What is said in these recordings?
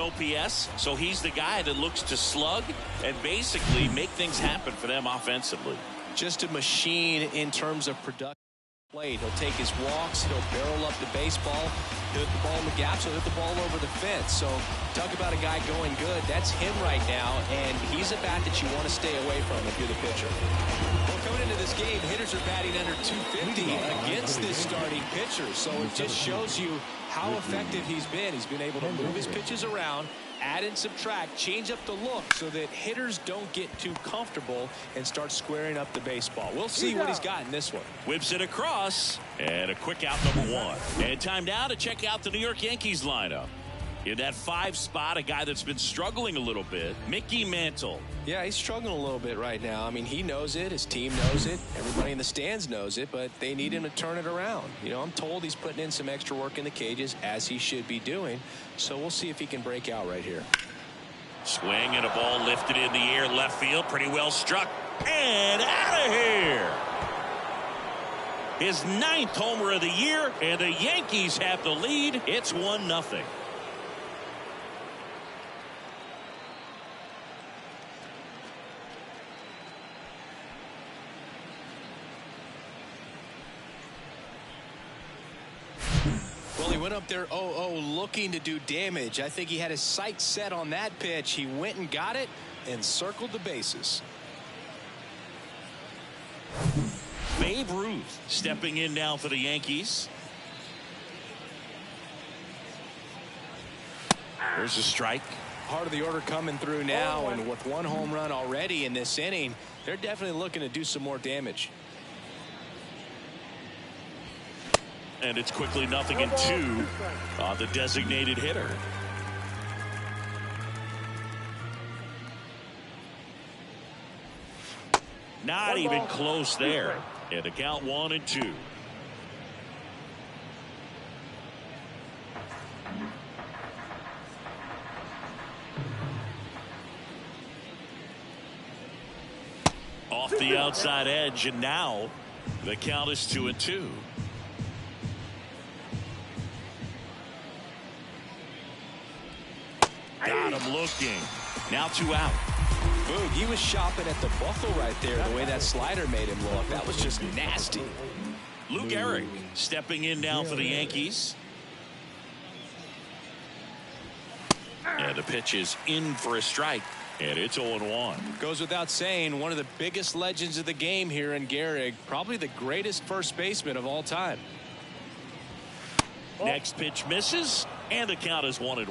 OPS, so he's the guy that looks to slug and basically make things happen for them offensively. Just a machine in terms of production. He'll take his walks, he'll barrel up the baseball, he'll hit the ball in the gaps, he'll hit the ball over the fence. So talk about a guy going good. That's him right now, and he's a bat that you want to stay away from if you're the pitcher. Well, coming into this game, hitters are batting under 250 against this starting pitcher. So it just shows you how effective he's been. He's been able to move his pitches around, add and subtract, change up the look so that hitters don't get too comfortable and start squaring up the baseball. We'll see what he's got in this one. Whips it across, and a quick out, number one. And time now to check out the New York Yankees lineup. In that 5 spot, a guy that's been struggling a little bit, Mickey Mantle. Yeah, he's struggling a little bit right now. I mean, he knows it. His team knows it. Everybody in the stands knows it, but they need him to turn it around. You know, I'm told he's putting in some extra work in the cages, as he should be doing. So we'll see if he can break out right here. Swing and a ball lifted in the air, left field, pretty well struck. And out of here. His 9th homer of the year, and the Yankees have the lead. It's 1-0. Well, he went up there 0-0 looking to do damage. I think he had his sights set on that pitch. He went and got it and circled the bases. Babe Ruth stepping in now for the Yankees. There's a strike. Part of the order coming through now, and with 1 home run already in this inning, they're definitely looking to do some more damage. And it's quickly 0-2 on the designated hitter. Not even close there. And the count 1-2. Off the outside edge, and now the count is 2-2. Got him looking. Now 2 out. Boog, he was shopping at the buckle right there, the way that slider made him look. That was just nasty. Lou Gehrig stepping in now for the Yankees. And the pitch is in for a strike. And it's 0-1. Goes without saying, one of the biggest legends of the game here in Gehrig. Probably the greatest first baseman of all time. Next pitch misses, and the count is 1-1.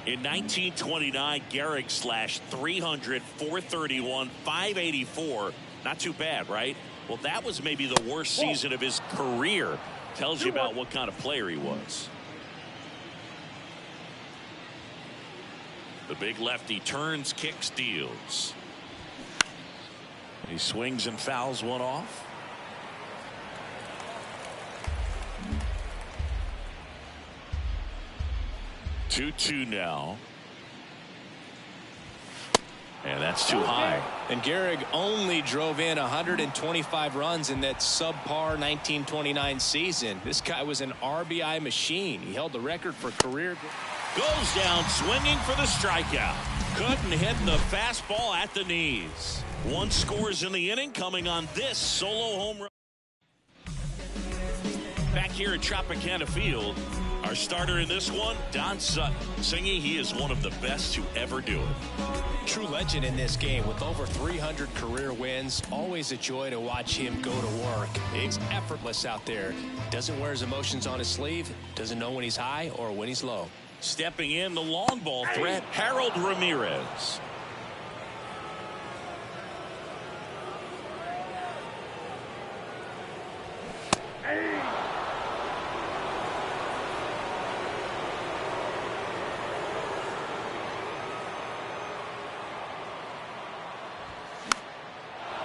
In 1929, Gehrig slashed 300, 431, 584. Not too bad, right? Well, that was maybe the worst season of his career. Tells you about what kind of player he was. The big lefty turns, kicks, deals. He swings and fouls one off. Two now. And that's too high. And Gehrig only drove in 125 runs in that subpar 1929 season. This guy was an RBI machine. He held the record for career. Goes down swinging for the strikeout. Couldn't hit the fastball at the knees. 1 scores in the inning, coming on this solo home run. Back here at Tropicana Field, our starter in this one, Don Sutton. Singing, he is one of the best to ever do it. True legend in this game with over 300 career wins. Always a joy to watch him go to work. He's effortless out there. Doesn't wear his emotions on his sleeve. Doesn't know when he's high or when he's low. Stepping in, the long ball threat, Harold Ramirez.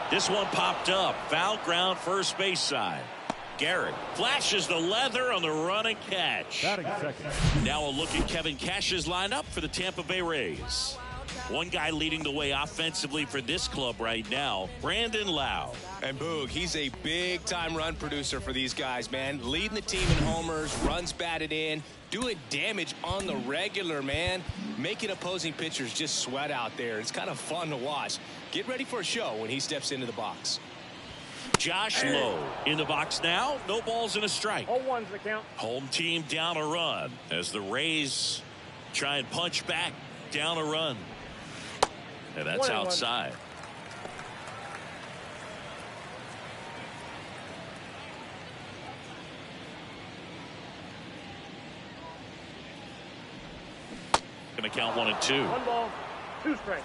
This one popped up. Foul ground, first base side. Gehrig flashes the leather on the run and catch. Now a look at Kevin Cash's lineup for the Tampa Bay Rays. One guy leading the way offensively for this club right now, Brandon Lowe. And Boog, he's a big-time run producer for these guys, man. Leading the team in homers, runs batted in, doing damage on the regular, man. Making opposing pitchers just sweat out there. It's kind of fun to watch. Get ready for a show when he steps into the box. Josh Lowe in the box now. No balls and a strike. 0-1's the count. Home team down a run as the Rays try and punch back down a run. And that's outside. Going to count 1 and 2. 1 ball, 2 strikes.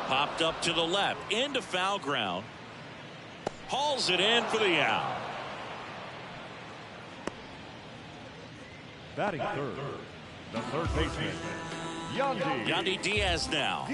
Popped up to the left into foul ground. Hauls it in for the out. Batting third, the third baseman, Yandy Diaz now.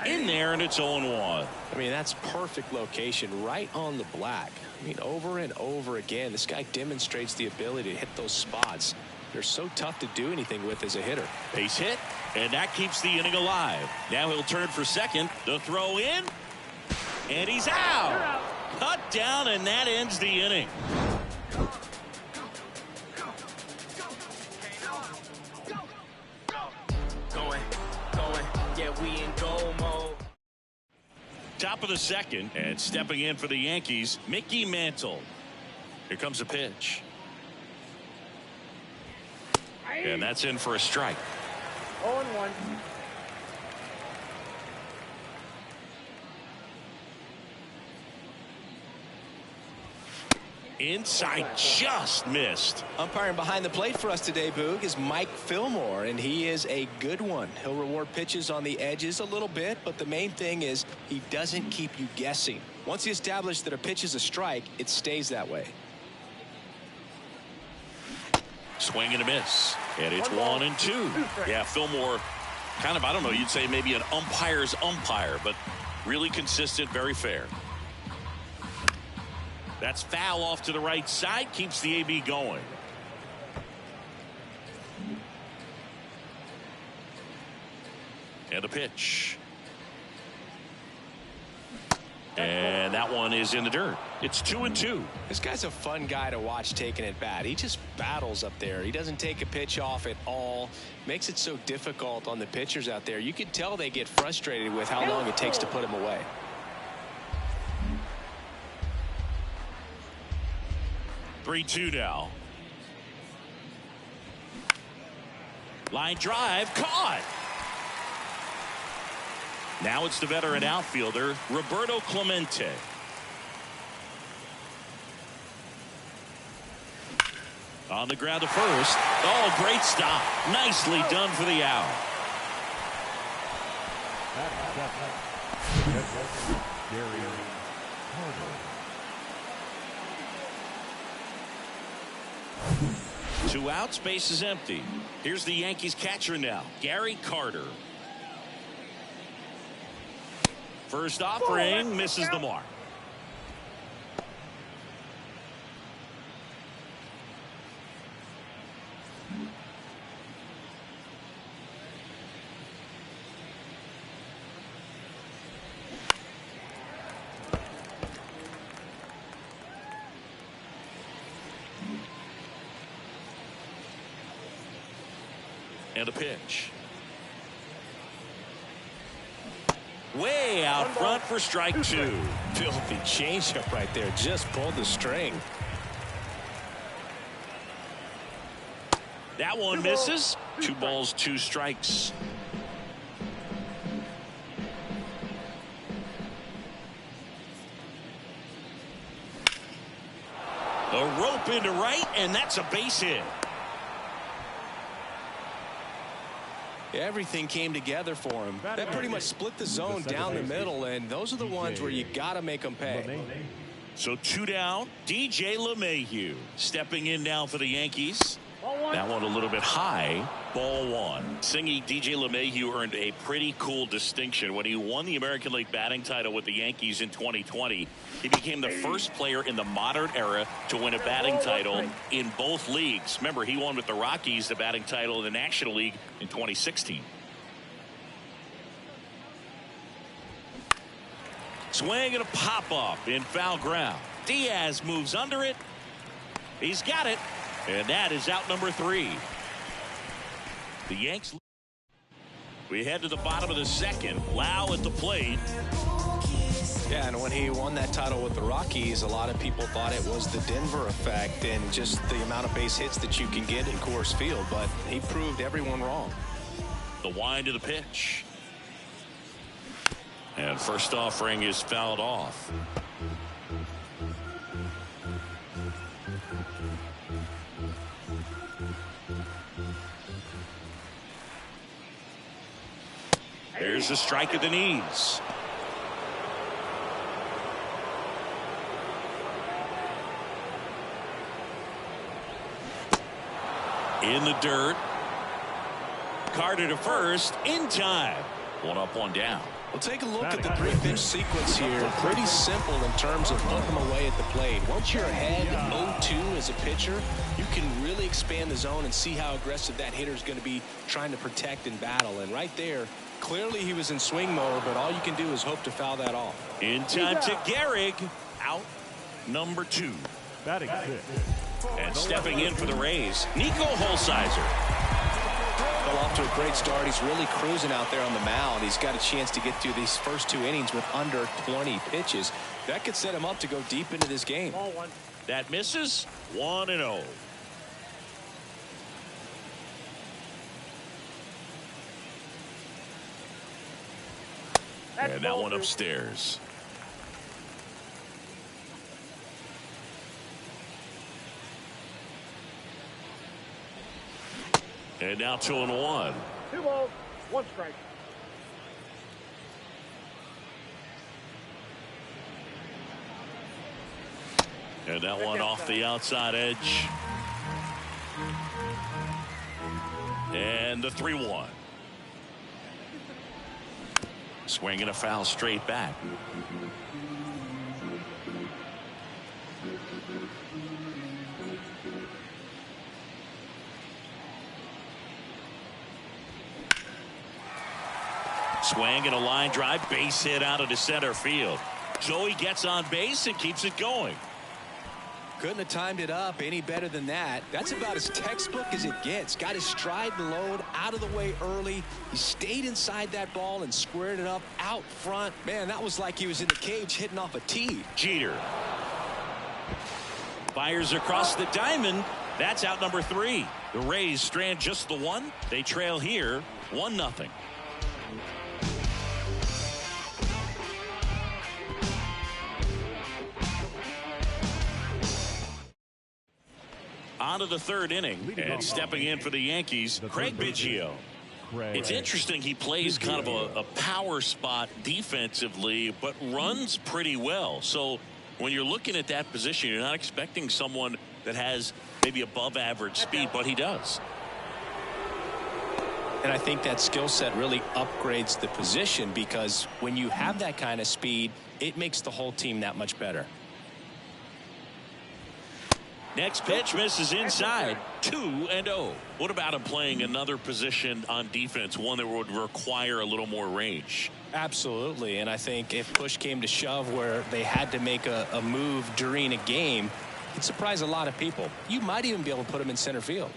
In there, and it's 0-1. I mean, that's perfect location, right on the black. I mean, over and over again, this guy demonstrates the ability to hit those spots. They're so tough to do anything with as a hitter. Base hit, and that keeps the inning alive. Now he'll turn for second. The throw in, and he's out. Cut down, and that ends the inning. Top of the second, and stepping in for the Yankees, Mickey Mantle. Here comes a pitch. And that's in for a strike. 0-1. Inside, just missed. Umpiring behind the plate for us today, Boog, is Mike Fillmore, and he is a good one. He'll reward pitches on the edges a little bit, but the main thing is he doesn't keep you guessing. Once he establishes that a pitch is a strike, it stays that way. Swing and a miss, and it's 1 and 2. Yeah, Fillmore, kind of, I don't know, you'd say maybe an umpire's umpire, but really consistent, very fair. That's foul off to the right side, keeps the AB going. And a pitch. And that one is in the dirt. It's 2 and 2. This guy's a fun guy to watch taking at bat. He just battles up there. He doesn't take a pitch off at all. Makes it so difficult on the pitchers out there. You can tell they get frustrated with how long it takes to put him away. Three-2 now. Line drive, caught. Now it's the veteran outfielder, Roberto Clemente. On the ground to first. Oh, great stop. Nicely done for the out. Two outs, base is empty. Here's the Yankees catcher now, Gary Carter. First offering, misses the mark. And a pitch. Way out front for strike 2. Filthy changeup right there. Just pulled the string. That one misses. 2 balls, 2 strikes. A rope into right, and that's a base hit. Everything came together for him. That pretty much split the zone down the middle, and those are the ones where you got to make them pay. So 2 down. DJ LeMahieu stepping in now for the Yankees. That one a little bit high. Ball 1. Singing DJ LeMahieu earned a pretty cool distinction when he won the American League batting title with the Yankees in 2020. He became the first player in the modern era to win a batting title in both leagues. Remember, he won with the Rockies the batting title in the National League in 2016. Swing and a pop-up in foul ground. Diaz moves under it. He's got it. And that is out number 3. The Yanks. We head to the bottom of the second. Lau at the plate. Yeah, and when he won that title with the Rockies, a lot of people thought it was the Denver effect and just the amount of base hits that you can get in Coors Field, but he proved everyone wrong. The wind of the pitch. And first offering is fouled off. There's the strike at the knees. In the dirt. Carter to first in time. 1 up, 1 down. Well, take a look at the 3-pitch sequence here. Pretty simple in terms of putting them away at the plate. Once you're ahead 0-2 as a pitcher, you can really expand the zone and see how aggressive that hitter is going to be trying to protect and battle. And right there, clearly he was in swing mode, but all you can do is hope to foul that off. In time to Gehrig. Out number 2. Batting 6. And stepping in for the Rays, Nico Holsizer. Well, off to a great start. He's really cruising out there on the mound. He's got a chance to get through these first 2 innings with under 20 pitches. That could set him up to go deep into this game. That misses. 1-0. And that one upstairs. And now 2-1. 2 balls, 1 strike. And that one off the outside edge. And the 3-1. Swing and a foul straight back. Swing and a line drive, base hit out of the center field. Joey gets on base and keeps it going. Couldn't have timed it up any better than that. That's about as textbook as it gets. Got his stride and load out of the way early. He stayed inside that ball and squared it up out front. Man, that was like he was in the cage hitting off a tee. Jeter fires across the diamond. That's out number 3. The Rays strand just the 1. They trail here 1-0. On to the 3rd inning, and stepping in for the Yankees, Craig Biggio. It's interesting, he plays kind of a power spot defensively, but runs pretty well. So when you're looking at that position, you're not expecting someone that has maybe above average speed, but he does. And I think that skill set really upgrades the position, because when you have that kind of speed, it makes the whole team that much better. Next pitch misses inside. 2-0. What about him playing another position on defense, one that would require a little more range? Absolutely. And I think if push came to shove where they had to make a move during a game, it'd surprise a lot of people. You might even be able to put him in center field.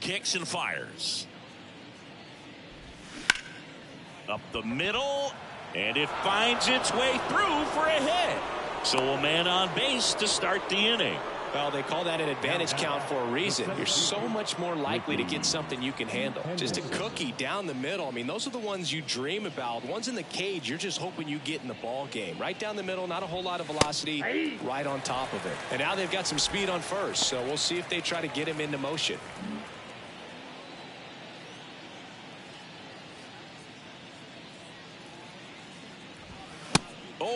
Kicks and fires. Up the middle, and it finds its way through for a hit. So a man on base to start the inning. Well, they call that an advantage count for a reason. You're so much more likely to get something you can handle. Just a cookie down the middle. I mean, those are the ones you dream about. Ones in the cage, you're just hoping you get in the ball game. Right down the middle, not a whole lot of velocity, right on top of it. And now they've got some speed on first, so we'll see if they try to get him into motion.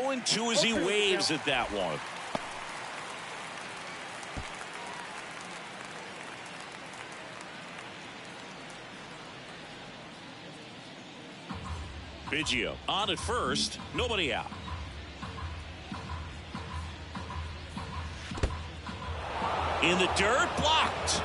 0-2 as he waves at that one. Biggio on at first, nobody out. In the dirt, blocked.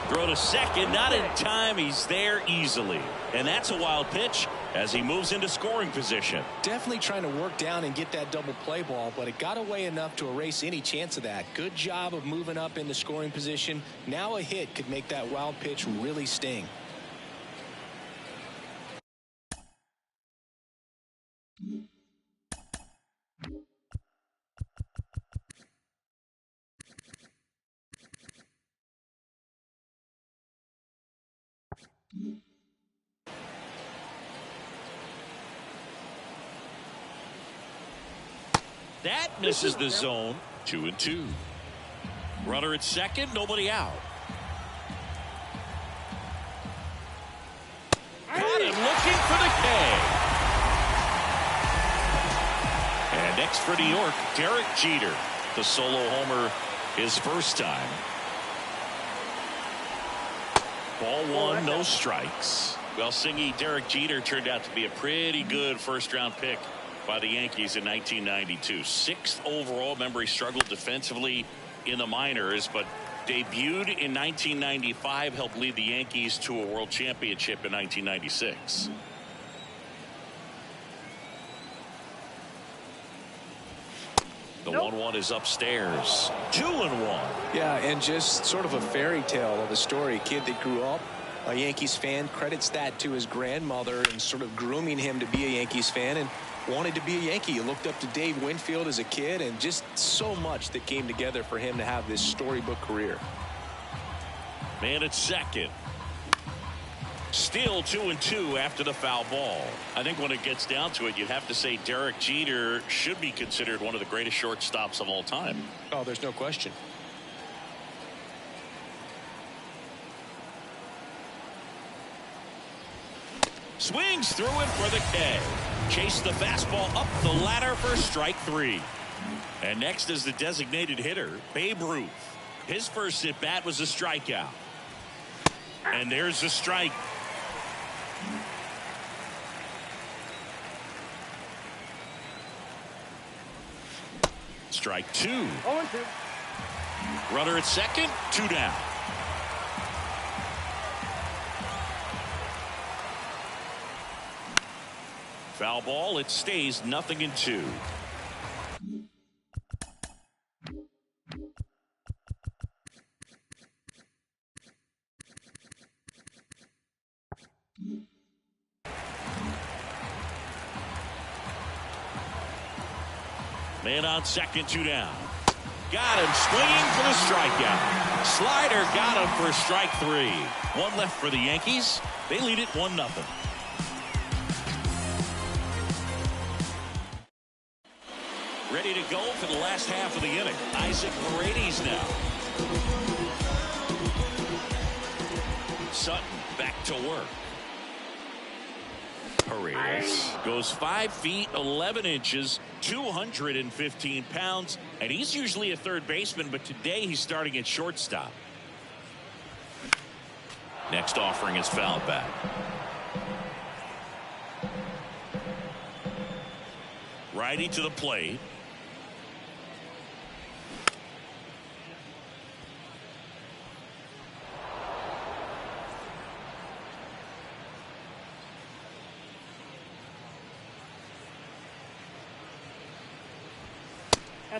Throw to second, not in time. He's there easily. And that's a wild pitch as he moves into scoring position. Definitely trying to work down and get that double play ball, but it got away enough to erase any chance of that. Good job of moving up into scoring position. Now a hit could make that wild pitch really sting. That misses the zone. 2-2. Runner at second, nobody out. Got him looking for the K. And next for New York, Derek Jeter. The solo homer his first time. Ball one, no strikes. Well, Singy, Derek Jeter turned out to be a pretty good first-round pick by the Yankees in 1992. 6th overall. Remember, he struggled defensively in the minors, but debuted in 1995, helped lead the Yankees to a world championship in 1996. The 1-1 is upstairs. 2-1. Yeah, and just sort of a fairy tale of a story. Kid that grew up a Yankees fan, credits that to his grandmother and sort of grooming him to be a Yankees fan, and wanted to be a Yankee. He looked up to Dave Winfield as a kid, and just so much that came together for him to have this storybook career. Man at second. Still 2-2 after the foul ball. I think when it gets down to it, you'd have to say Derek Jeter should be considered one of the greatest shortstops of all time. Oh, there's no question. Swings through it for the K. Chase the fastball up the ladder for strike 3. And next is the designated hitter, Babe Ruth. His first at bat was a strikeout. And there's a strike. Strike 2. 0-2. Runner at second, 2 down. Foul ball, it stays 0-2. Man on second, 2 down. Got him swinging for the strikeout. Slider got him for strike 3. 1 left for the Yankees. They lead it 1-0. Ready to go for the last half of the inning. Isaac Paredes now. Sutton back to work. Paredes goes 5 feet 11 inches, 215 pounds, and he's usually a third baseman, but today he's starting at shortstop. Next offering is fouled back. Righty to the plate.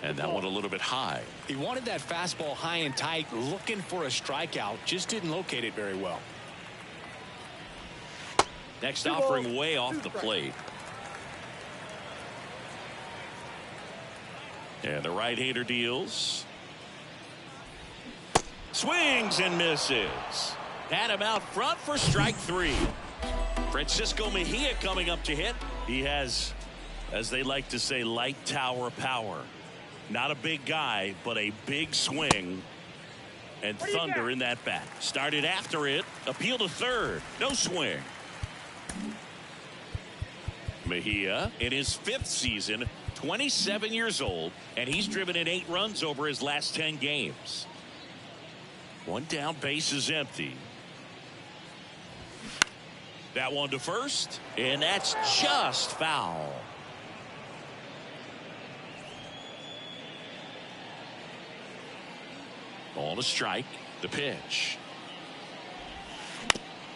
And that one a little bit high. He wanted that fastball high and tight, looking for a strikeout. Just didn't locate it very well. Next offering way off the plate. And the right-hander deals. Swings and misses. Had him out front for strike 3. Francisco Mejia coming up to hit. He has, as they like to say, light tower power. Not a big guy, but a big swing. And thunder in that bat. Started after it. Appeal to third. No swing. Mejia in his 5th season, 27 years old, and he's driven in 8 runs over his last 10 games. One down, base is empty. That one to first, and that's just foul. On a strike, the pitch.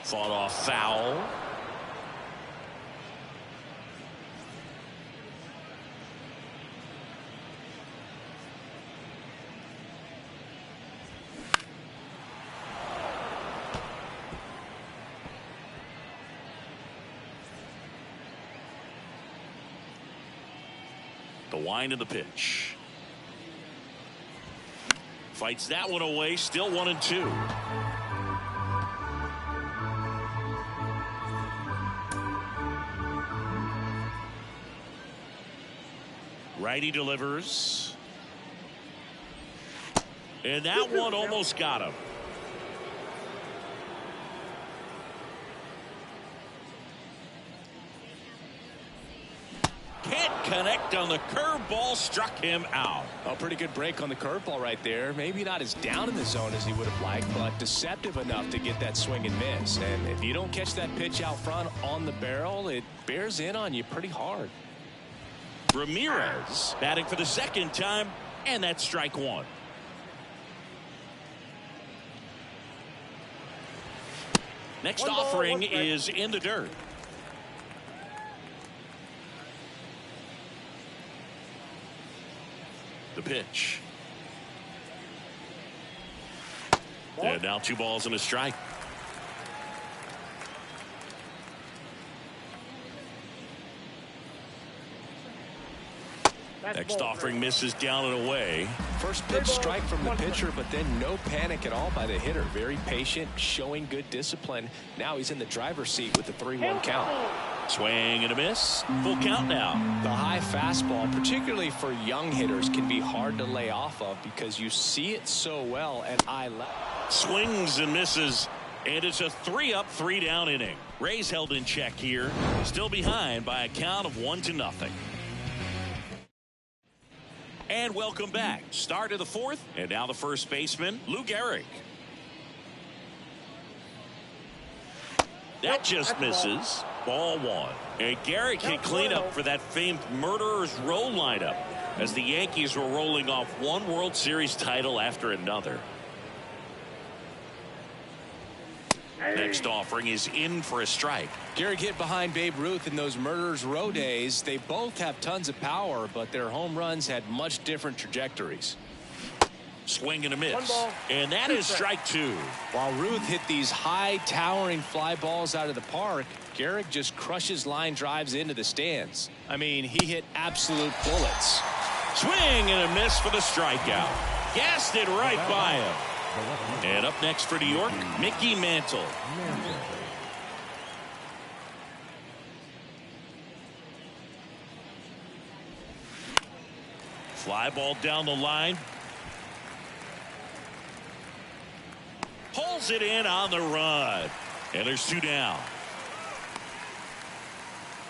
Fought off foul. The wind of the pitch. Fights that one away, still 1-2. Righty delivers. And that one almost got him. Can't connect on the curveball, struck him out. A pretty good break on the curveball right there. Maybe not as down in the zone as he would have liked, but deceptive enough to get that swing and miss. And if you don't catch that pitch out front on the barrel, it bears in on you pretty hard. Ramirez batting for the second time, and that's strike one. Next offering is in the dirt. The pitch. And now 2 balls and a strike. Next offering misses down and away. First pitch strike from the pitcher, but then no panic at all by the hitter. Very patient, showing good discipline. Now he's in the driver's seat with the 3-1 count. Swing and a miss. Full count now. The high fastball, particularly for young hitters, can be hard to lay off of because you see it so well at eye level. Swings and misses, and it's a 3-up, 3-down inning. Rays held in check here, still behind by a count of 1-0. And welcome back. Start of the 4th, and now the first baseman, Lou Gehrig. That just misses. Ball 1. And Gehrig can clean up for that famed murderer's row lineup as the Yankees were rolling off one World Series title after another. Next offering is in for a strike. Gehrig hit behind Babe Ruth in those murderer's row days. They both have tons of power, but their home runs had much different trajectories. Swing and a miss. And that is strike 2. While Ruth hit these high towering fly balls out of the park, Gehrig just crushes line drives into the stands. I mean, he hit absolute bullets. Swing and a miss for the strikeout. Gassed it right by him. And up next for New York, Mickey Mantle. Fly ball down the line. Pulls it in on the run. And there's 2 down.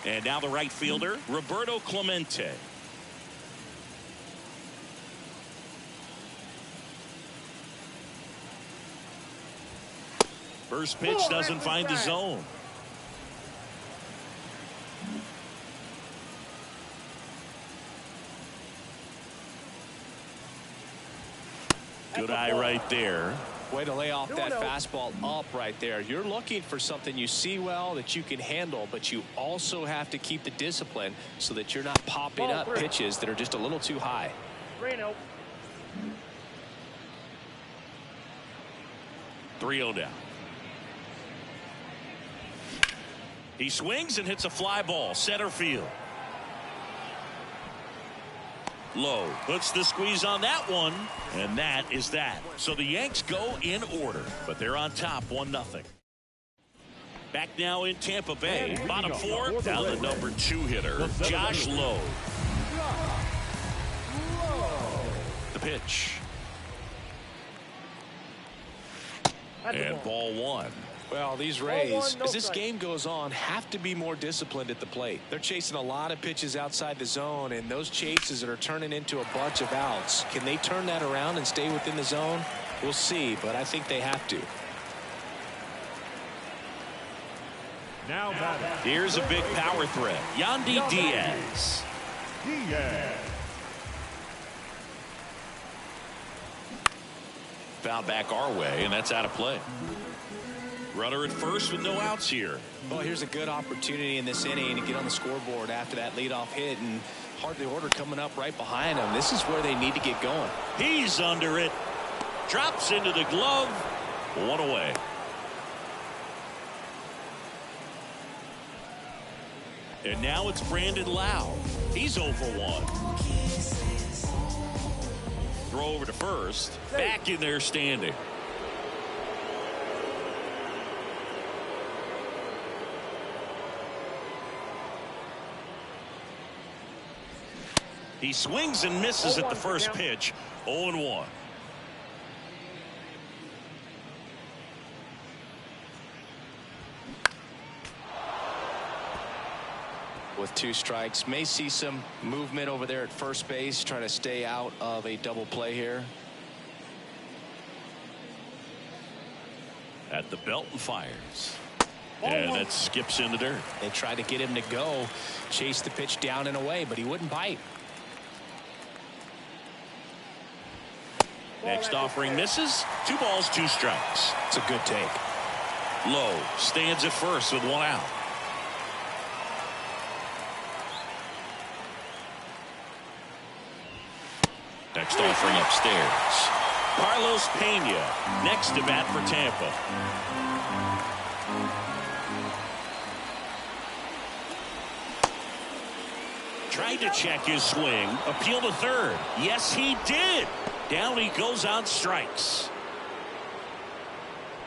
And now the right fielder, Roberto Clemente. First pitch doesn't find the zone. Good eye right there. Way to lay off that fastball up right there. You're looking for something you see well that you can handle, but you also have to keep the discipline so that you're not popping up pitches that are just a little too high. 3-0 down. He swings and hits a fly ball center field. Low puts the squeeze on that one, and that is that. So the Yanks go in order, but they're on top 1-0. Back now in Tampa Bay, bottom 4, down the number 2 hitter, Josh Lowe. The pitch. And ball 1. Well, these Rays, as this game goes on, have to be more disciplined at the plate. They're chasing a lot of pitches outside the zone, and those chases that are turning into a bunch of outs. Can they turn that around and stay within the zone? We'll see, but I think they have to. Now batting. Here's a big power threat. Yandy Diaz. Foul back our way, and that's out of play. Runner at first with no outs here. Well, here's a good opportunity in this inning to get on the scoreboard after that leadoff hit, and hardly order coming up right behind them. This is where they need to get going. He's under it. Drops into the glove. One away. And now it's Brandon Lau. He's 0 for 1. Throw over to first. Back in there standing. He swings and misses at the first pitch. 0-1. With 2 strikes, may see some movement over there at first base, trying to stay out of a double play here. At the belt and fires. And that skips in the dirt. They tried to get him to go, chase the pitch down and away, but he wouldn't bite. Next offering misses. 2 balls, 2 strikes. It's a good take. Lowe stands at first with 1 out. Next offering upstairs. Carlos Pena next to bat for Tampa. Tried to check his swing. Appeal to third. Yes, he did. Down he goes on strikes.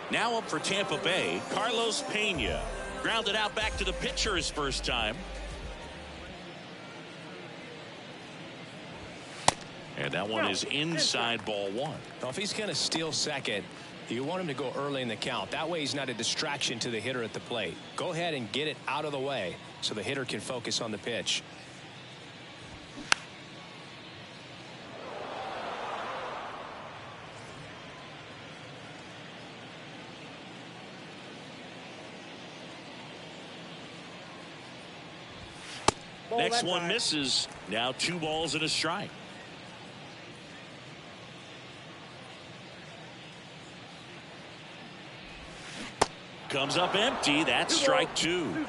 Now up for Tampa Bay, Carlos Pena. Grounded out back to the pitcher his first time. And that one is inside ball 1. Now, if he's going to steal second, you want him to go early in the count. That way he's not a distraction to the hitter at the plate. Go ahead and get it out of the way so the hitter can focus on the pitch. Next one misses. Now 2 balls and a strike. Comes up empty. That's strike 2.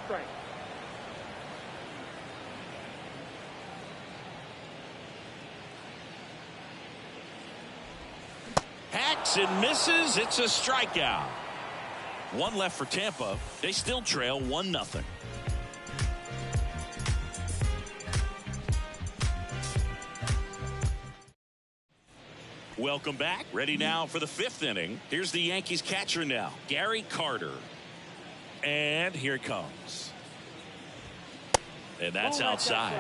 Hacks and misses. It's a strikeout. 1 left for Tampa. They still trail 1-0. Welcome back. Ready now for the 5th inning. Here's the Yankees catcher now, Gary Carter. And here it comes. And that's outside.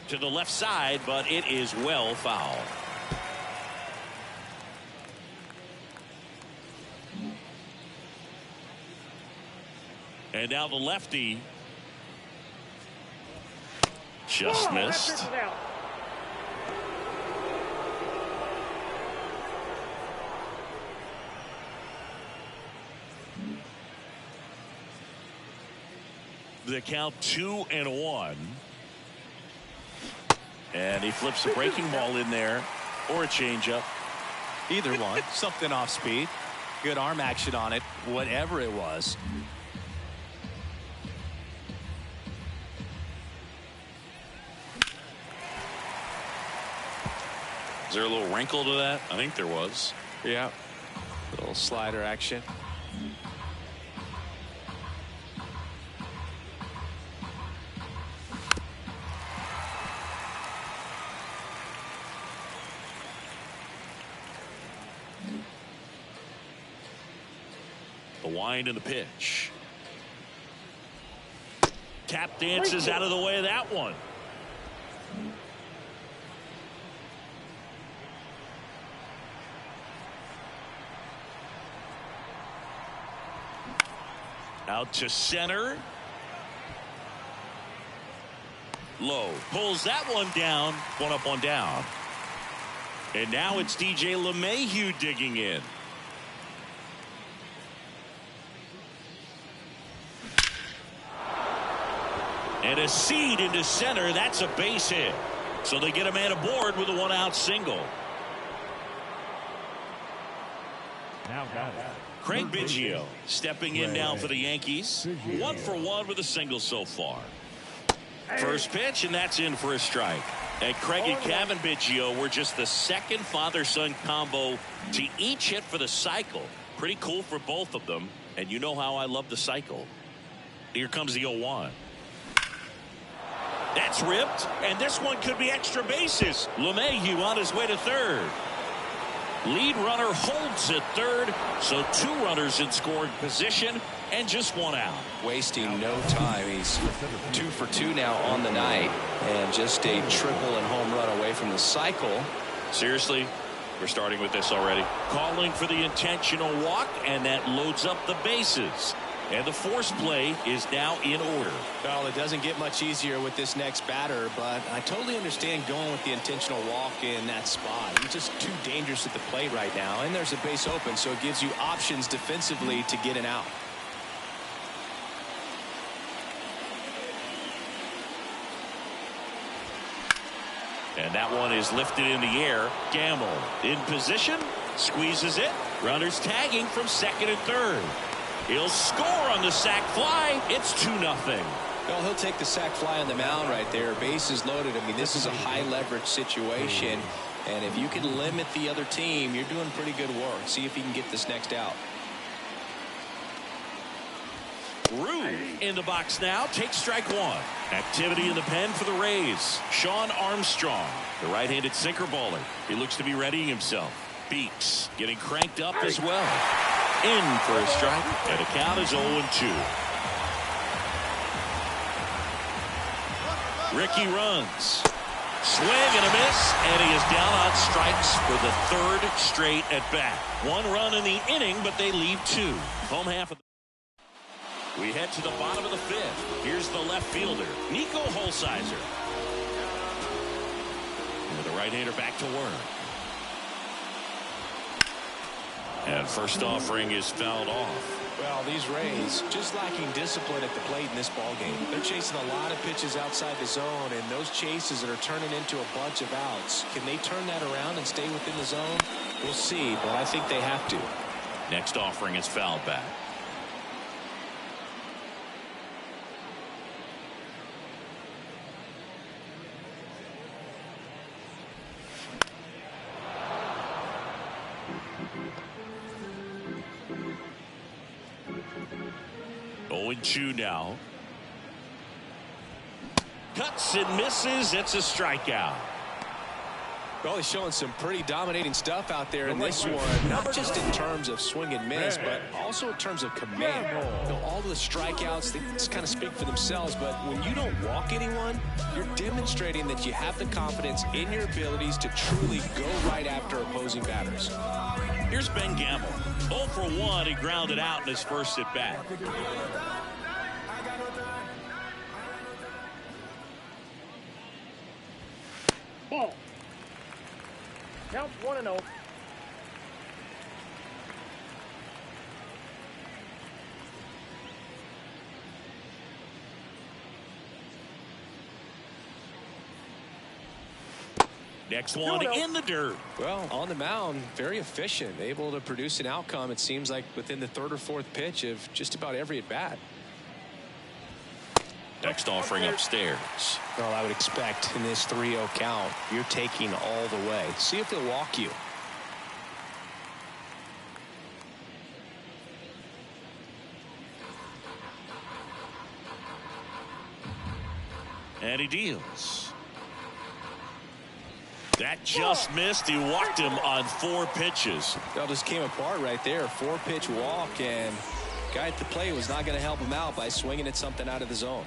To the left side, but it is well foul. And now the lefty just missed. The count 2-1. And he flips a breaking ball in there or a changeup. Either one. Something off speed. Good arm action on it. Whatever it was. Is there a little wrinkle to that? I think there was. Yeah. A little slider action. The wind and the pitch. Tap dances out of the way of that one. Out to center. Low pulls that one down. One up, one down. And now it's DJ LeMahieu digging in. And a seed into center. That's a base hit. So they get a man aboard with a one-out single. Now got it. Craig Biggio stepping in now for the Yankees. 1 for 1 with a single so far. First pitch, and that's in for a strike. And Craig and Kevin Biggio were just the second father-son combo to each hit for the cycle. Pretty cool for both of them. And you know how I love the cycle. Here comes the 0-1. That's ripped, and this one could be extra bases. LeMahieu on his way to third. Lead runner holds at third, so 2 runners in scoring position and just 1 out. Wasting no time. He's 2 for 2 now on the night, and just a triple and home run away from the cycle. Seriously, we're starting with this already. Calling for the intentional walk, and that loads up the bases. And the force play is now in order. Well, it doesn't get much easier with this next batter, but I totally understand going with the intentional walk in that spot. He's just too dangerous at the plate right now, and there's a base open, so it gives you options defensively to get an out. And that one is lifted in the air. Gamble in position, squeezes it. Runners tagging from second and third. He'll score on the sac fly. It's 2-0. Well, he'll take the sac fly on the mound right there. Bases loaded. I mean, this is a high leverage situation. And if you can limit the other team, you're doing pretty good work. See if you can get this next out. Rue in the box now. Takes strike 1. Activity in the pen for the Rays. Sean Armstrong, the right-handed sinker bowler. He looks to be readying himself. Beeks getting cranked up as well. In for a strike, and the count is 0-2. Ricky runs. Swing and a miss, and he is down on strikes for the 3rd straight at bat. 1 run in the inning, but they leave 2. Home half of the... We head to the bottom of the 5th. Here's the left fielder, Nico Holsizer. And the right-hander back to work. And first offering is fouled off. Well, these Rays just lacking discipline at the plate in this ballgame. They're chasing a lot of pitches outside the zone, and those chases that are turning into a bunch of outs. Can they turn that around and stay within the zone? We'll see, but I think they have to. Next offering is fouled back. Going 2 now. Cuts and misses. It's a strikeout. Well, he's showing some pretty dominating stuff out there in this one, not just in terms of swing and miss, but also in terms of command. You know, all the strikeouts, they just kind of speak for themselves, but when you don't walk anyone, you're demonstrating that you have the confidence in your abilities to truly go right after opposing batters. Here's Ben Gamble. 0 for 1. He grounded out in his first at bat. Ball. Counts 1-0. Next one in the dirt. Well, on the mound, very efficient, able to produce an outcome, it seems like, within the 3rd or 4th pitch of just about every at-bat. Next offering upstairs. Well, I would expect in this 3-0 count, you're taking all the way. See if they'll walk you. And he deals. That just missed. He walked him on 4 pitches. That just came apart right there. 4-pitch walk, and guy at the plate was not going to help him out by swinging at something out of the zone.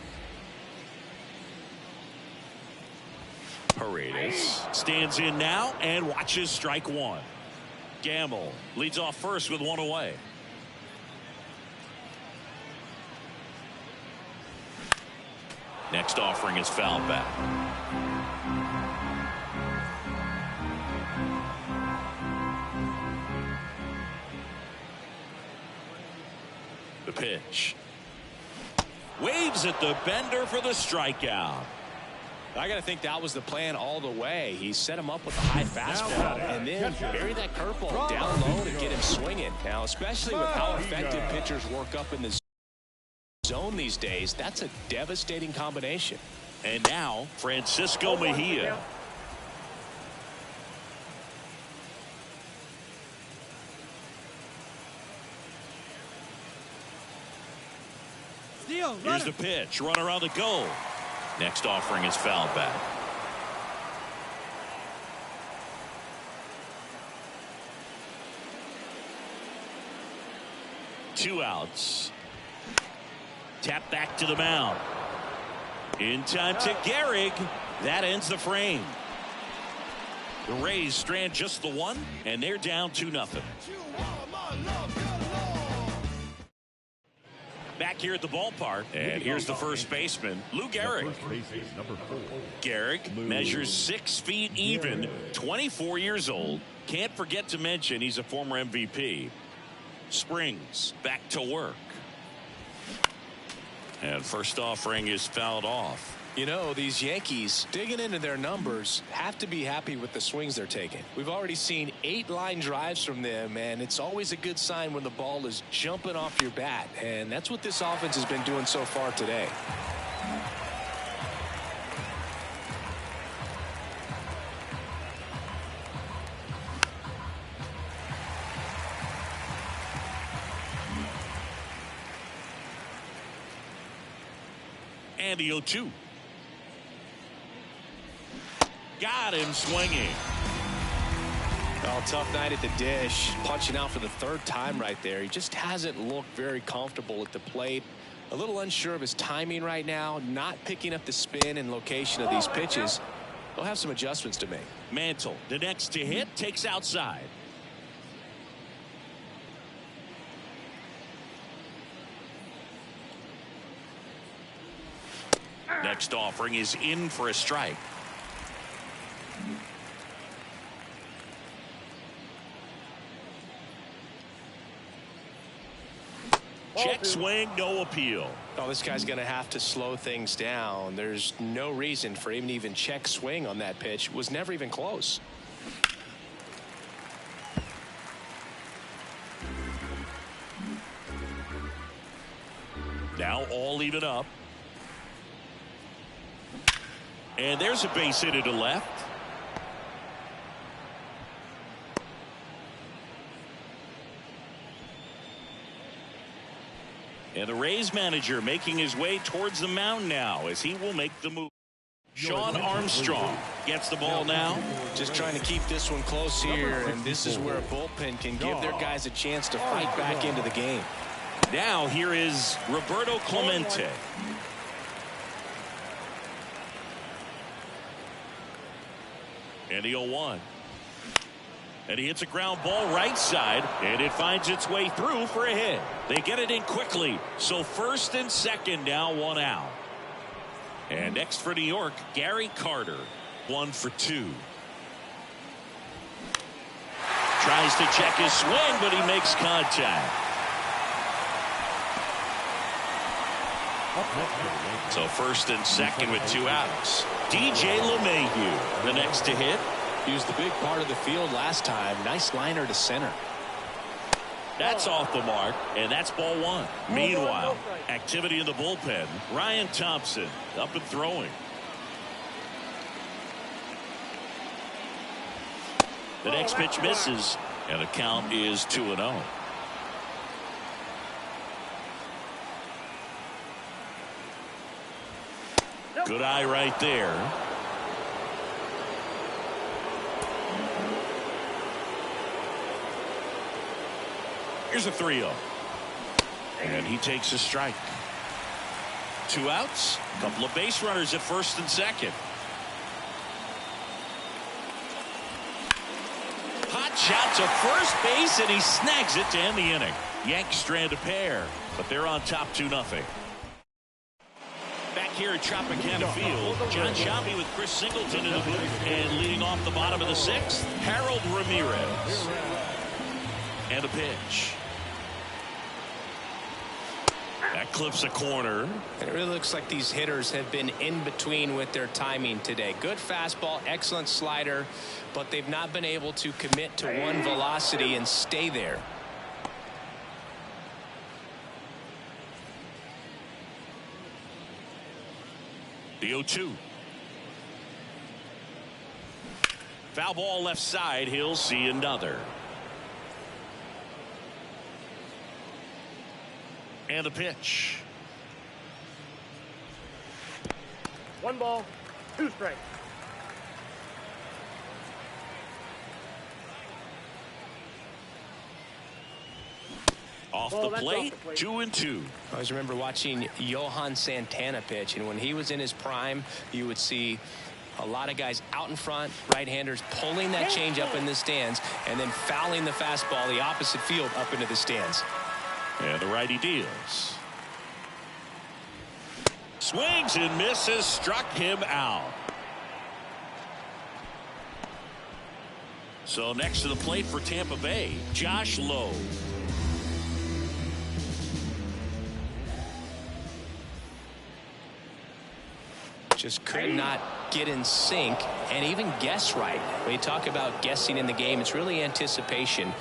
Paredes stands in now and watches strike 1. Gamble leads off first with 1 away. Next offering is fouled back. The pitch. Waves at the bender for the strikeout. I got to think that was the plan all the way. He set him up with a high fastball and then bury that curveball down low to get him swinging. Now, especially with how effective pitchers work up in the zone these days, that's a devastating combination. And now, Francisco Mejia. Here's the pitch. Runner on the goal. Next offering is fouled back. Two outs. Tap back to the mound. In time to Gehrig. That ends the frame. The Rays strand just the one, and they're down 2-0. Back here at the ballpark, and here's the first baseman, Lou Gehrig. Gehrig measures 6 feet even, 24 years old. Can't forget to mention he's a former MVP. Springs back to work. And first offering is fouled off. You know, these Yankees, digging into their numbers, have to be happy with the swings they're taking. We've already seen 8 line drives from them, and it's always a good sign when the ball is jumping off your bat. And that's what this offense has been doing so far today. And the 0-2. Got him swinging. Oh, tough night at the dish. Punching out for the 3rd time right there. He just hasn't looked very comfortable at the plate. A little unsure of his timing right now. Not picking up the spin and location of these pitches. He'll have some adjustments to make. Mantle, the next to hit, takes outside. Next offering is in for a strike. Check swing, no appeal. Oh, this guy's going to have to slow things down. There's no reason for him to even check swing on that pitch. It was never even close. Now all even up. And there's a base hit to left. And the Rays manager making his way towards the mound now as he will make the move. Sean Armstrong gets the ball now. Just trying to keep this one close here, and this is where a bullpen can give their guys a chance to fight back into the game. Now here is Roberto Clemente. And the 0-1. And he hits a ground ball right side, and it finds its way through for a hit. They get it in quickly. So first and second now, 1 out. And next for New York, Gary Carter, 1 for 2. Tries to check his swing, but he makes contact. So first and second with 2 outs. DJ LeMahieu, the next to hit. He was the big part of the field last time. Nice liner to center. That's off the mark, and that's ball 1. Meanwhile, activity in the bullpen. Ryan Thompson up and throwing. The next pitch misses, and the count is 2-0. Good eye right there. Here's a 3-0. And he takes a strike. 2 outs. A couple of base runners at first and second. Hot shot to first base, and he snags it to end the inning. Yanks strand a pair, but they're on top 2-0. Back back here at Tropicana Field. John Sciambi with Chris Singleton in the booth. And leading off the bottom of the sixth, Harold Ramirez. And a pitch. That clips a corner. And it really looks like these hitters have been in between with their timing today. Good fastball, excellent slider, but they've not been able to commit to one velocity and stay there. The 0-2. Foul ball left side. He'll see another. And a pitch. 1 ball, 2 strikes. Off the plate, 2-2. I always remember watching Johan Santana pitch, and when he was in his prime, you would see a lot of guys out in front, right-handers pulling that change up in the stands and then fouling the fastball the opposite field up into the stands. And the righty deals. Swings and misses, struck him out. So next to the plate for Tampa Bay, Josh Lowe. Just could not get in sync and even guess right. When you talk about guessing in the game, it's really anticipation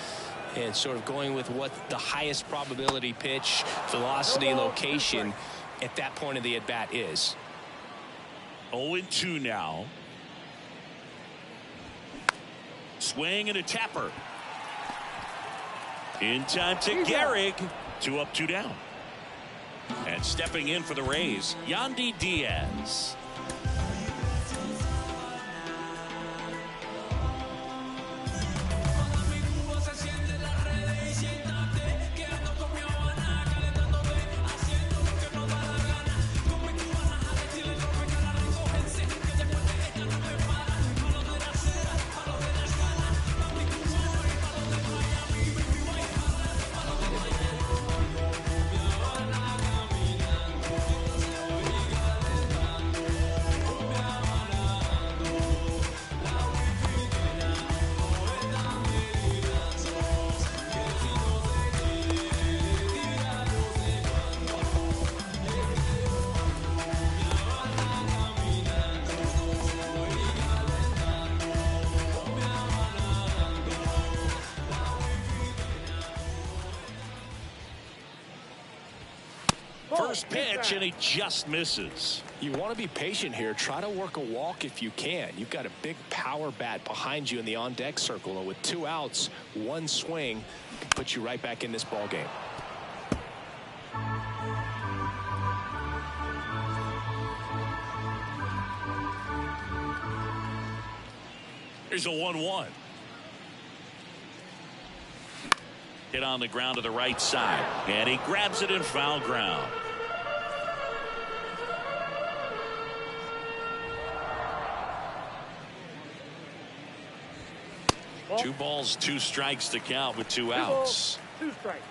and sort of going with what the highest probability pitch, velocity, location at that point of the at-bat is. 0-2 now. Swing and a tapper. In time to Gehrig. 2 up, 2 down. And stepping in for the Rays, Yandy Diaz. First pitch, and he just misses. You want to be patient here. Try to work a walk if you can. You've got a big power bat behind you in the on-deck circle. And with 2 outs, 1 swing can put you right back in this ball game. Here's a 1-1. Hit on the ground to the right side, and he grabs it in foul ground. Ball. 2 balls, 2 strikes to count with 2 2 outs. balls, 2 strikes.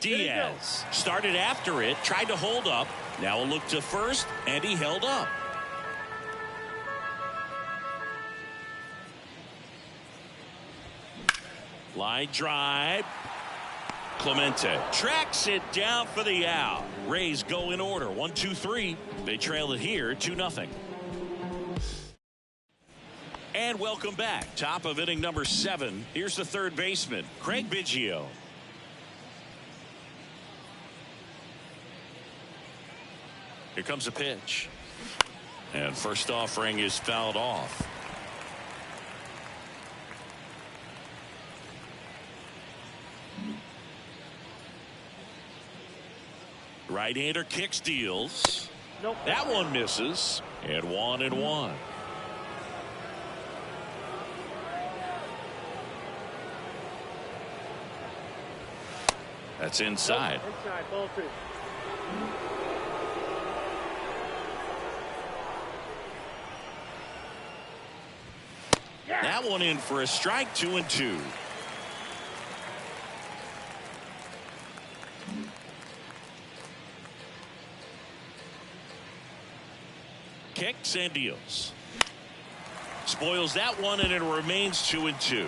Diaz started after it, tried to hold up. Now a look to first, and he held up. Line drive. Clemente tracks it down for the out. Rays go in order. 1, 2, 3. They trail it here 2-0. And welcome back. Top of inning number 7. Here's the third baseman, Craig Biggio. Here comes a pitch. And first offering is fouled off. Right-hander kicks, deals. Nope. That one misses. And 1-1. That's inside. Nope. Inside, ball 2. That one in for a strike. 2-2. kicks and deals. Spoils that one, and it remains 2-2.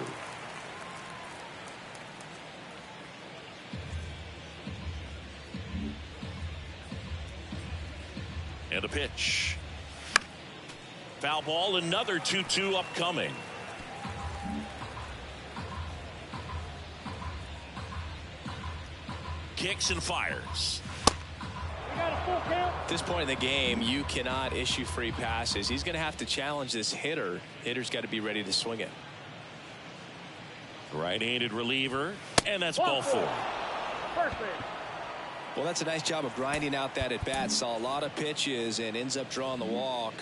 And a pitch. Foul ball, another 2-2 upcoming. Kicks and fires. At this point in the game, you cannot issue free passes. He's going to have to challenge this hitter. Hitter's got to be ready to swing it. Right-handed reliever, and that's ball 4. Well, that's a nice job of grinding out that at bat. Saw a lot of pitches and ends up drawing the walk.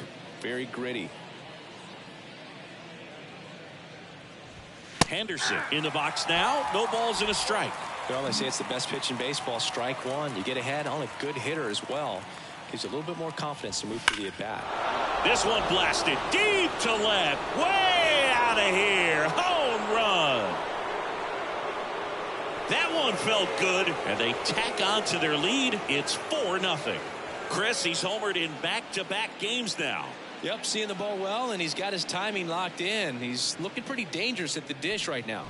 Very gritty. Henderson in the box now. No balls and a strike. Well, they say it's the best pitch in baseball. Strike one. You get ahead on a good hitter as well. Gives you a little bit more confidence to move through the at bat. This one blasted deep to left. Way out of here. Home run. That one felt good, and they tack on to their lead. It's 4-0. Chris, he's homered in back-to-back games now. Yep, seeing the ball well, and he's got his timing locked in. He's looking pretty dangerous at the dish right now.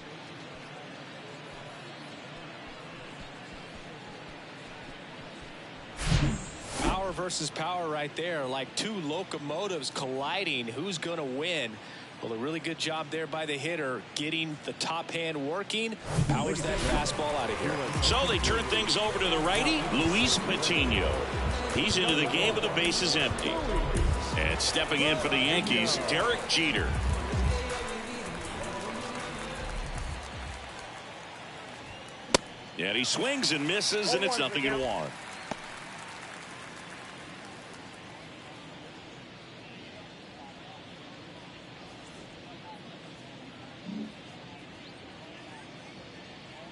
Power versus power right there, like two locomotives colliding. Who's going to win? Well, a really good job there by the hitter, getting the top hand working. Powers that fastball out of here. So they turn things over to the righty, Luis Patino. He's into the game with the bases empty. And stepping in for the Yankees, Derek Jeter. And he swings and misses, and it's 0-1.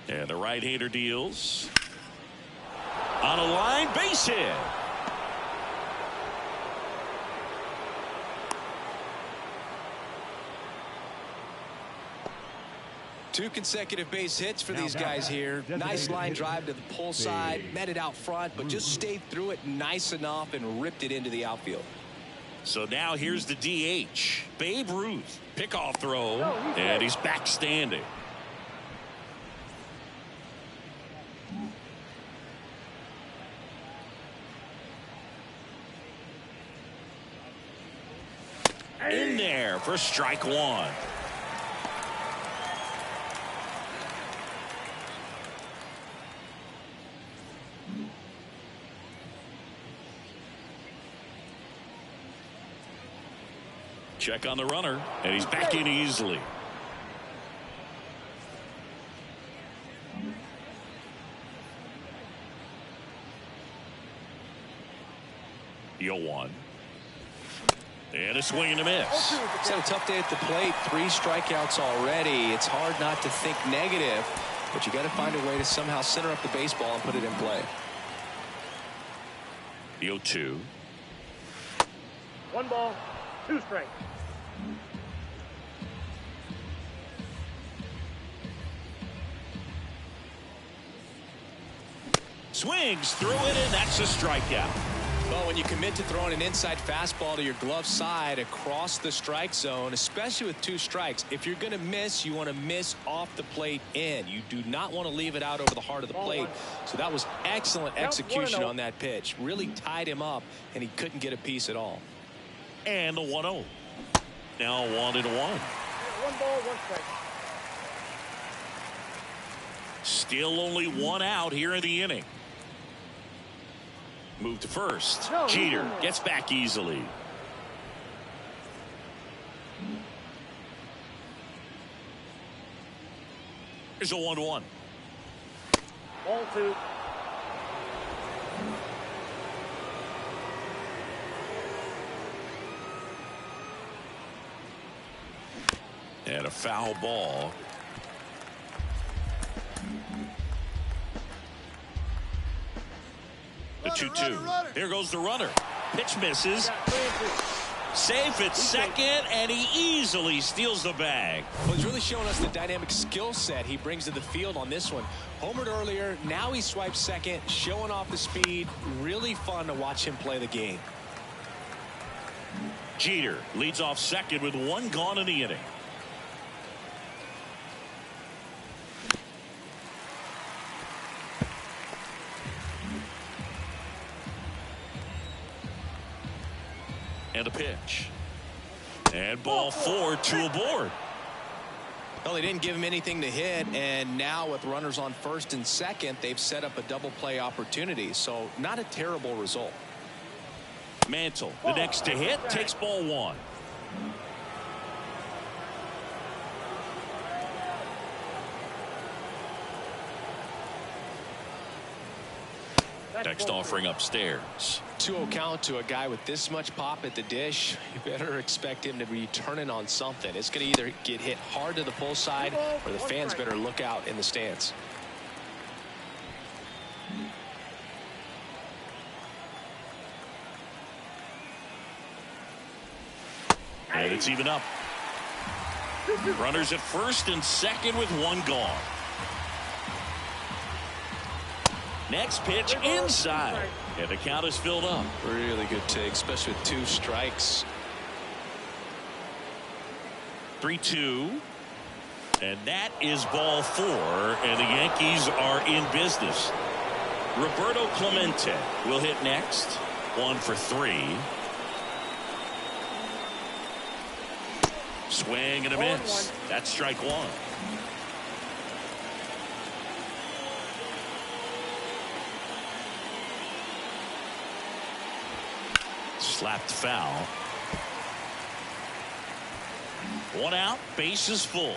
And the right-hander deals. On a line, base hit. Two consecutive base hits for these guys here. Nice line drive to the pull side, met it out front, but just stayed through it nice enough and ripped it into the outfield. So now here's the DH, Babe Ruth. Pickoff throw, and he's back standing. In there for strike one. Check on the runner, and he's back in easily. Yo one. And a swing and a miss. He's had a tough day at the plate. 3 strikeouts already. It's hard not to think negative, but you got to find a way to somehow center up the baseball and put it in play. Yo 2. 1 ball, 2 strikes. Swings through it, and that's a strikeout. Well, when you commit to throwing an inside fastball to your glove side across the strike zone, especially with 2 strikes, if you're going to miss, you want to miss off the plate in. You do not want to leave it out over the heart of the plate. So that was excellent execution on that pitch. Really tied him up, and he couldn't get a piece at all. And the 1-0. Now 1-1. 1 ball, 1 strike. Still only 1 out here in the inning. Move to first. Jeter gets back easily. Here's a 1-1. Ball 2. And a foul ball. The 2-2. Here goes the runner. Pitch misses. Safe at second, and he easily steals the bag. Well, he's really showing us the dynamic skill set he brings to the field on this one. Homered earlier, now he swipes second, showing off the speed. Really fun to watch him play the game. Jeter leads off second with one gone in the inning. And a pitch. And ball 4, 2 aboard. Well, they didn't give him anything to hit, and now with runners on first and second, they've set up a double play opportunity. So not a terrible result. Mantle, the next to hit, takes ball 1. Next offering upstairs. 2-0 count to a guy with this much pop at the dish. You better expect him to be turning on something. It's going to either get hit hard to the pull side, or the fans better look out in the stands. And it's even up. Runners at first and second with one gone. Next pitch inside. And the count is filled up. Really good take, especially with 2 strikes. 3-2. And that is ball 4. And the Yankees are in business. Roberto Clemente will hit next. 1 for 3. Swing and a miss. That's strike 1. Slapped foul. 1 out, bases full.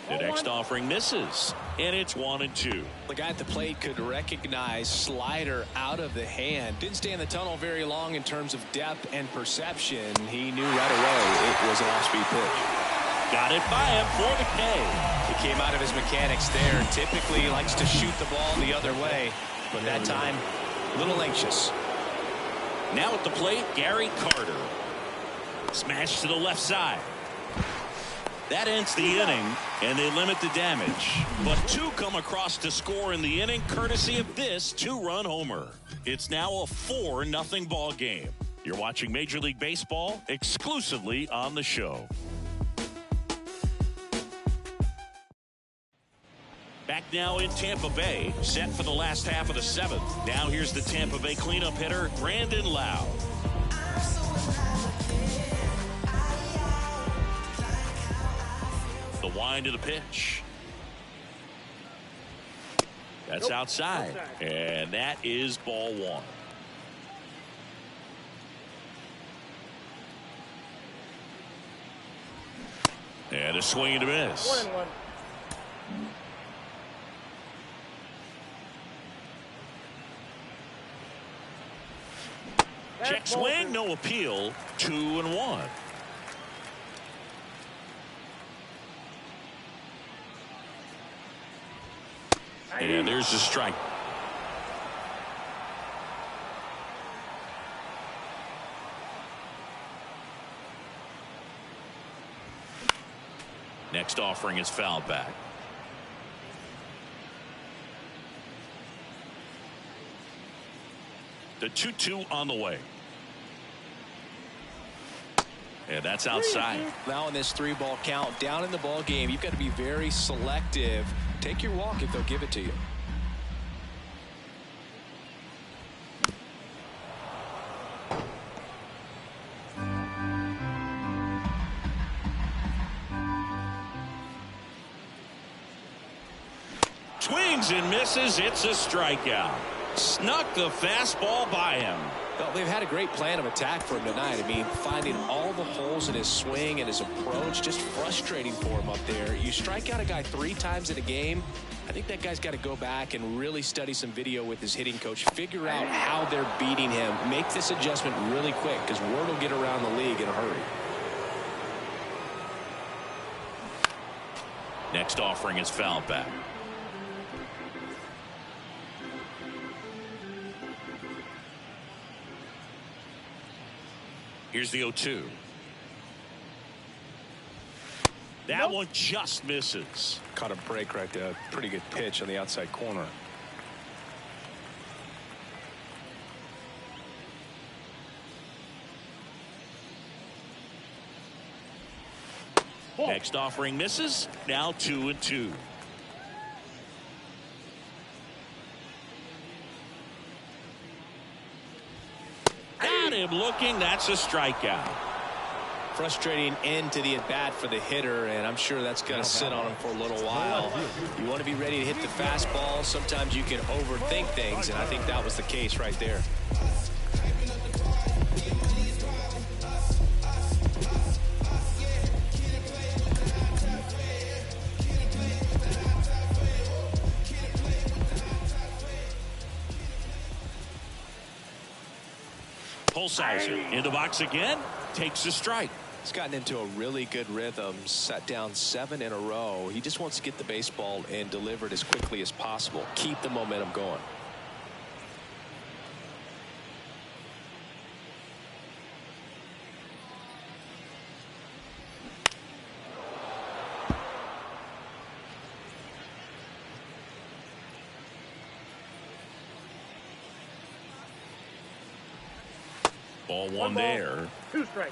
The next offering misses, and it's 1-2. The guy at the plate could recognize slider out of the hand. Didn't stay in the tunnel very long in terms of depth and perception. He knew right away it was an off-speed pitch. Got it by him for the K. He came out of his mechanics there. Typically he likes to shoot the ball the other way, but that time a little anxious. Now at the plate, Gary Carter. Smash to the left side. That ends the inning, and they limit the damage. But 2 come across to score in the inning, courtesy of this 2-run homer. It's now a 4-0 ball game. You're watching Major League Baseball exclusively on the show. Back now in Tampa Bay, set for the last half of the 7th. Now here's the Tampa Bay cleanup hitter, Brandon Lowe. The wind of the pitch. That's outside. And that is ball 1. And a swing and a miss. 1-1. Check swing, no appeal. 2-1. And there's the strike. Next offering is fouled back. The 2-2 on the way. And that's outside. Now in this 3-ball count, down in the ball game, you've got to be very selective. Take your walk if they'll give it to you. Swings and misses. It's a strikeout. Snuck the fastball by him. Well, they've had a great plan of attack for him tonight. I mean, finding all the holes in his swing and his approach, just frustrating for him up there. You strike out a guy 3 times in a game, I think that guy's got to go back and really study some video with his hitting coach, figure out how they're beating him, make this adjustment really quick, because word will get around the league in a hurry. Next offering is fouled back. Here's the 0-2. That one just misses. Caught a break right there. Pretty good pitch on the outside corner. Next offering misses. Now 2-2. Got him looking. That's a strikeout. Frustrating end to the at-bat for the hitter, and I'm sure that's going to sit on him for a little while. You want to be ready to hit the fastball. Sometimes you can overthink things, and I think that was the case right there. Pulsizer in the box again, takes a strike. He's gotten into a really good rhythm, sat down 7 in a row. He just wants to get the baseball and deliver it as quickly as possible. Keep the momentum going. Ball one there. 2 strikes.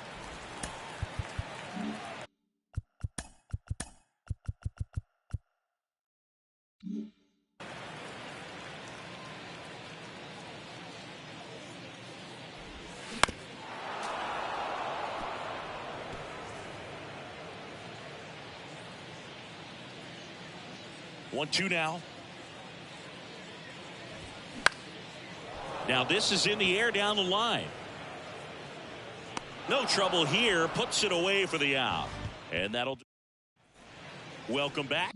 One, two now. Now this is in the air down the line. No trouble here. Puts it away for the out. And that'll do. Welcome back.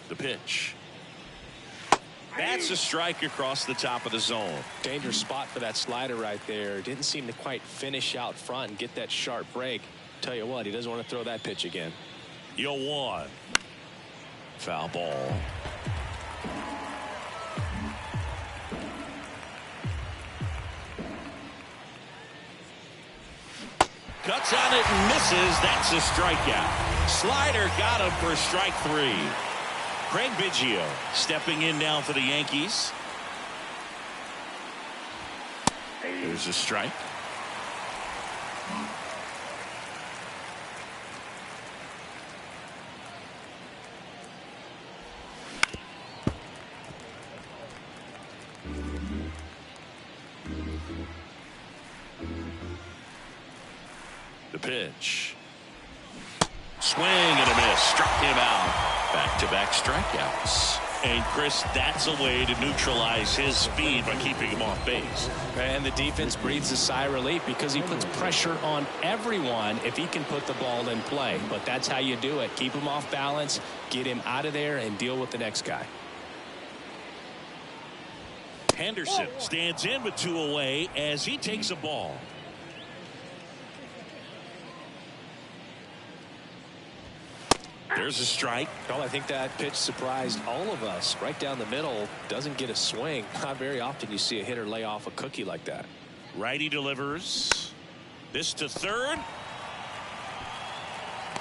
The pitch. That's a strike across the top of the zone. Dangerous spot for that slider right there. Didn't seem to quite finish out front and get that sharp break. Tell you what, he doesn't want to throw that pitch again. 0-1. Foul ball. Cuts on it and misses. That's a strikeout. Slider got him for strike 3. Craig Biggio stepping in now for the Yankees. There's a strike. The pitch. Swing and a miss. Struck him out. Back-to-back strikeouts. And Chris, that's a way to neutralize his speed by keeping him off base. And the defense breathes a sigh of relief because he puts pressure on everyone if he can put the ball in play. But that's how you do it. Keep him off balance, get him out of there, and deal with the next guy. Henderson stands in with 2 away as he takes a ball. There's a strike. Well, I think that pitch surprised all of us. Right down the middle, doesn't get a swing. Not very often you see a hitter lay off a cookie like that. Righty delivers. This to third.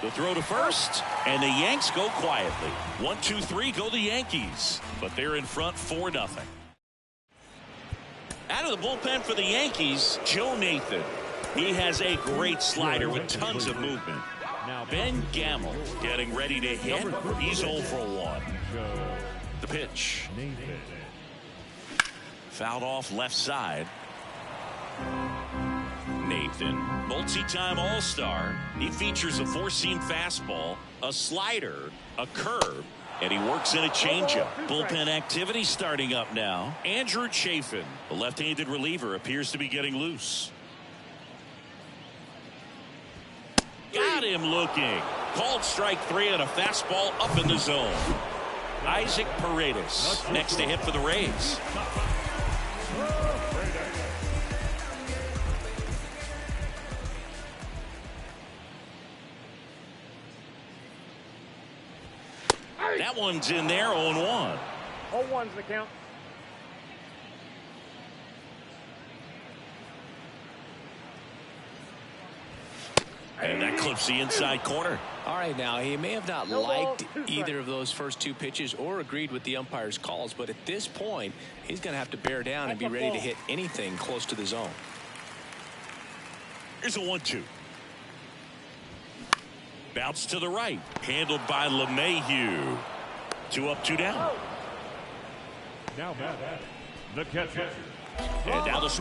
The throw to first. And the Yanks go quietly. 1-2-3 go the Yankees. But they're in front 4-0. Out of the bullpen for the Yankees, Joe Nathan. He has a great slider with tons of movement. Ben Gamble getting ready to hit. He's 0 for 1. The pitch. Fouled off left side. Nathan, multi-time All-Star. He features a 4-seam fastball, a slider, a curve, and he works in a changeup. Bullpen activity starting up now. Andrew Chafin, the left-handed reliever, appears to be getting loose. Got him looking. Called strike 3 and a fastball up in the zone. Isaac Paredes next to hit for the Rays. That one's in there, 0-1. 0-1's the count. And that clips the inside corner. All right, now, he may have not No ball, liked 2 strikes. either of those first 2 pitches or agreed with the umpire's calls, but at this point, he's going to have to bear down and be ready to hit anything close to the zone. Here's a 1-2. Bounce to the right. Handled by LeMahieu. 2 up, 2 down. Now back, the catcher. And down the...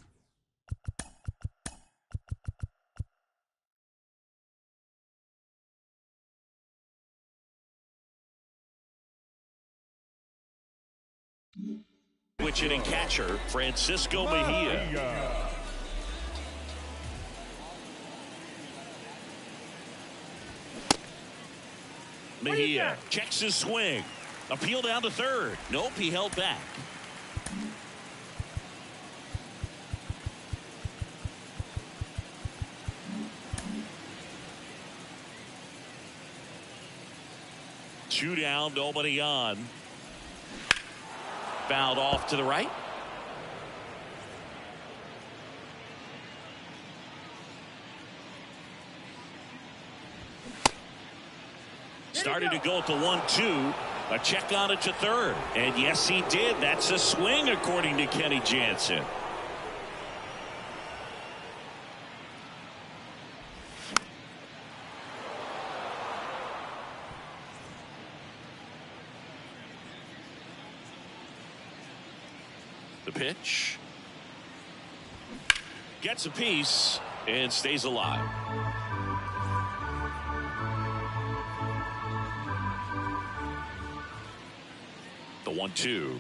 Switch hitting catcher, Francisco Mejia. Mejia checks his swing. Appeal down to third. Nope, he held back. Two down, nobody on. Fouled off to the right. Started to go at the 1-2. A check on it to third. And yes, he did. That's a swing, according to Kenny Jansen. The pitch. Gets a piece and stays alive. The 1-2.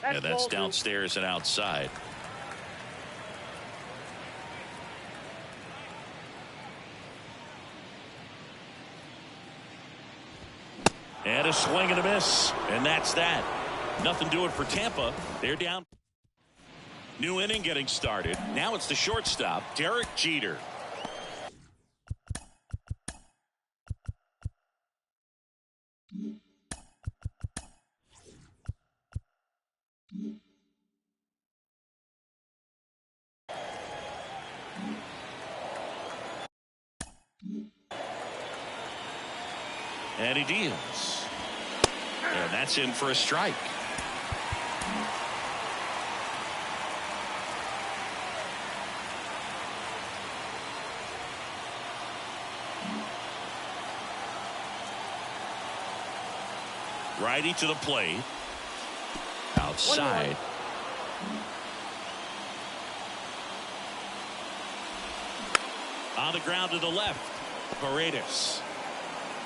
And that's downstairs and outside. And a swing and a miss. And that's that. Nothing doing for Tampa. They're down. New inning getting started. Now it's the shortstop, Derek Jeter. And he deals. And that's in for a strike. Righty to the plate. Outside. On the ground to the left. Paredes.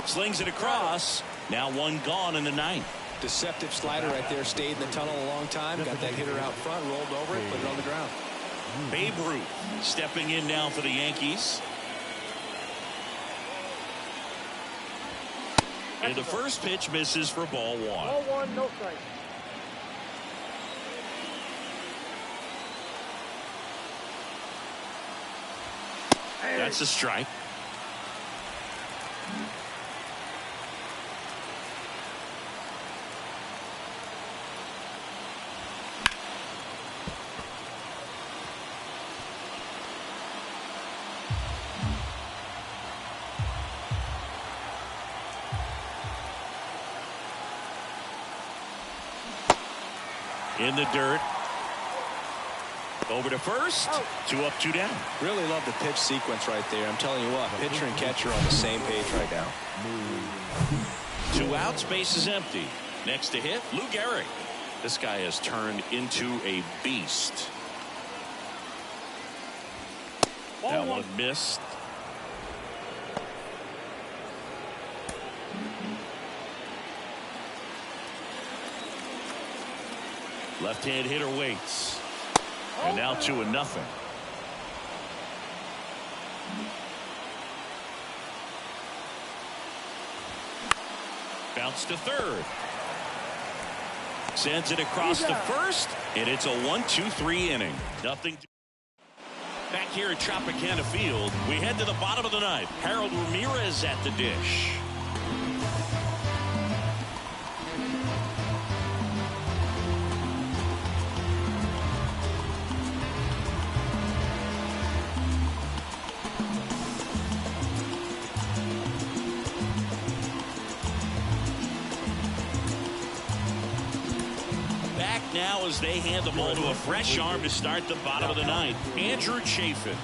Slings it across. Now one gone in the ninth. Deceptive slider right there. Stayed in the tunnel a long time. Got that hitter out front. Rolled over it. Put it on the ground. Babe Ruth stepping in now for the Yankees. And the first pitch misses for ball 1. Ball 1, no strike. That's a strike. In the dirt. Over to first. 2 up, 2 down. Really love the pitch sequence right there. I'm telling you what, pitcher and catcher are on the same page right now. 2 outs, base is empty. Next to hit, Lou Gehrig. This guy has turned into a beast. That one missed. Left-hand hitter waits. And now 2-0. Bounce to third. Sends it across to first. And it's a 1-2-3 inning. Nothing. Back here at Tropicana Field, we head to the bottom of the ninth. Harold Ramirez at the dish. Back now as they hand the ball to a fresh arm to start the bottom of the ninth. Andrew Chafin.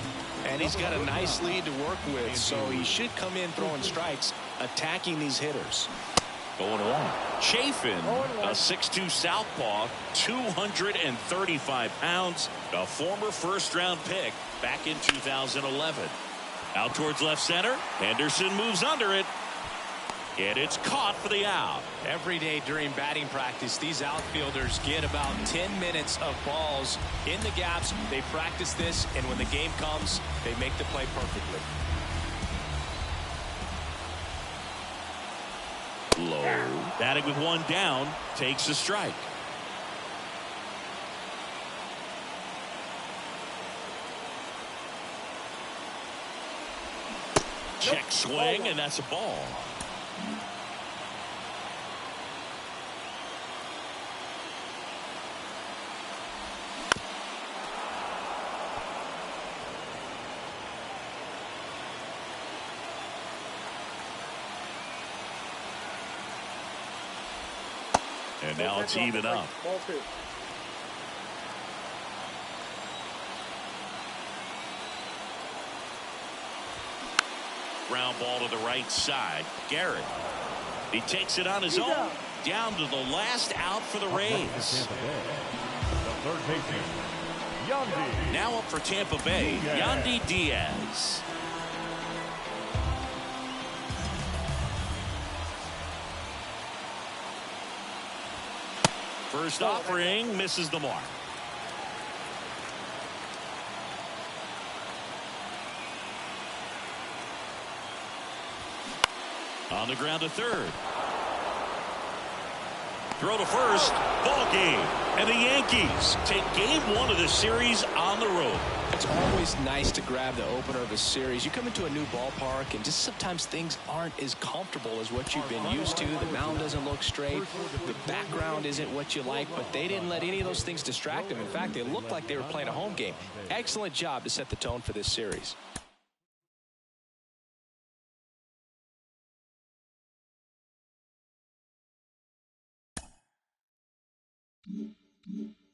And he's got a nice lead to work with, so he should come in throwing strikes, attacking these hitters. 0-1. Chafin, a 6'2 southpaw, 235 pounds, a former first-round pick back in 2011. Out towards left center. Henderson moves under it. And it's caught for the out. Every day during batting practice, these outfielders get about 10 minutes of balls in the gaps. They practice this, and when the game comes, they make the play perfectly. Low. Batting with one down, takes a strike. Check swing, and that's a ball. And now it's even up. Ball 2. Ground ball to the right side. Garrett. He takes it on his own. Down to the last out for the Rays. The third baseman, Yandy. Now up for Tampa Bay, Yandy Diaz. First offering misses the mark. On the ground to third. Throw to first. Ball game. And the Yankees take game 1 of the series on the road. It's always nice to grab the opener of a series. You come into a new ballpark, and just sometimes things aren't as comfortable as what you've been used to. The mound doesn't look straight. The background isn't what you like, but they didn't let any of those things distract them. In fact, they looked like they were playing a home game. Excellent job to set the tone for this series. Mm-hmm.